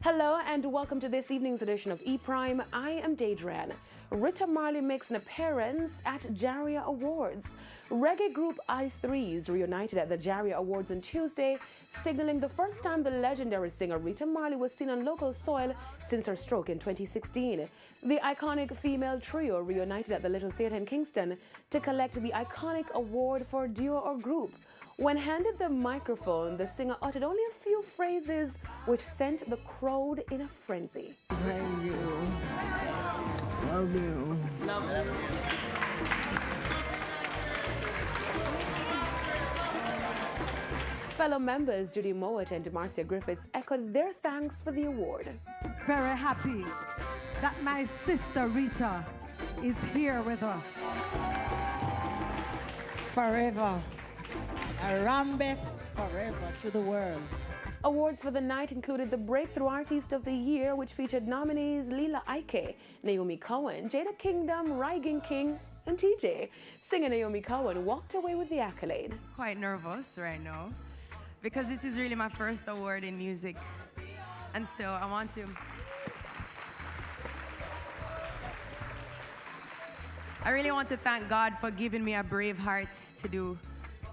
Hello and welcome to this evening's edition of E-Prime. I am Daedran. Rita Marley makes an appearance at Jaria Awards. Reggae group I3s reunited at the Jaria Awards on Tuesday, signaling the first time the legendary singer Rita Marley was seen on local soil since her stroke in 2016. The iconic female trio reunited at the Little Theatre in Kingston to collect the iconic award for duo or group. When handed the microphone, the singer uttered only a few phrases which sent the crowd in a frenzy. Thank you. Love you. Love you. Fellow members Judy Mowat and Marcia Griffiths echoed their thanks for the award. Very happy that my sister Rita is here with us. Forever. Arambe forever to the world. Awards for the night included the Breakthrough Artist of the Year, which featured nominees Lila Ike, Naomi Cohen, Jada Kingdom, Rygan King, and TJ. Singer Naomi Cohen walked away with the accolade. Quite nervous right now because this is really my first award in music, and so I really want to thank God for giving me a brave heart to do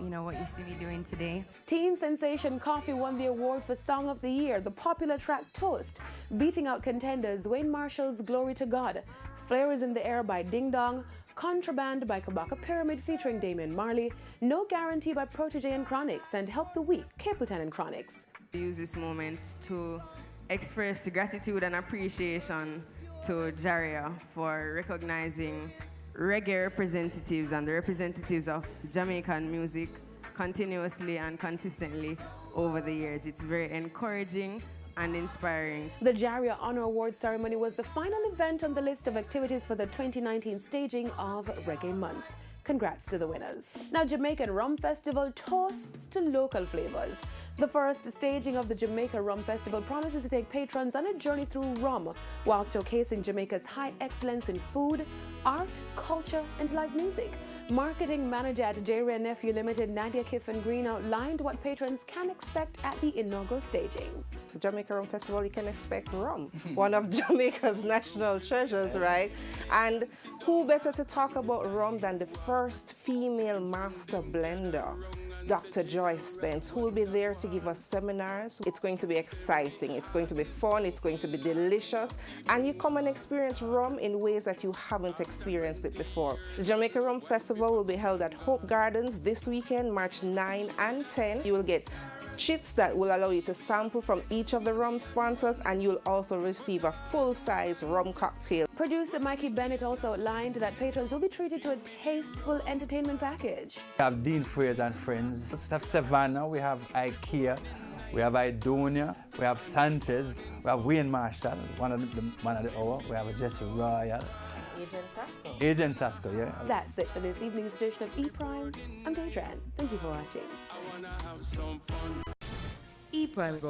what you see me doing today. Teen sensation Coffee won the award for Song of the Year, the popular track Toast, beating out contenders Wayne Marshall's Glory to God, Flare Is in the Air by Ding Dong, Contraband by Kabaka Pyramid featuring Damian Marley, No Guarantee by Protege and Chronix, and Help the Weak, Capleton and Chronix. Use this moment to express gratitude and appreciation to Jaria for recognizing reggae representatives and the representatives of Jamaican music continuously and consistently over the years. It's very encouraging and inspiring. The Jaria Honor Award ceremony was the final event on the list of activities for the 2019 staging of Reggae Month. Congrats to the winners. Now, Jamaican Rum Festival toasts to local flavors. The first staging of the Jamaica Rum Festival promises to take patrons on a journey through rum while showcasing Jamaica's high excellence in food, art, culture, and live music. Marketing manager at J. Nephew Limited, Nadia Kiffin Green, outlined what patrons can expect at the inaugural staging. The Jamaica Rum Festival, you can expect rum, one of Jamaica's national treasures, right? And who better to talk about rum than the first female master blender, Dr. Joyce Spence, who will be there to give us seminars. It's going to be exciting, it's going to be fun, it's going to be delicious, and you come and experience rum in ways that you haven't experienced it before. The Jamaica Rum Festival will be held at Hope Gardens this weekend, March 9 and 10. You will get chits that will allow you to sample from each of the rum sponsors, and you'll also receive a full-size rum cocktail. Producer Mikey Bennett also outlined that patrons will be treated to a tasteful entertainment package. We have Dean Fraser and friends. We have Savannah, we have IKEA, we have Idonia, we have Sanchez, we have Wayne Marshall, one of the hour, we have Jesse Royal. Agent Sasko, yeah. That's it for this evening's edition of E-Prime. I'm Daedran. Thank you for watching. E-Prime brought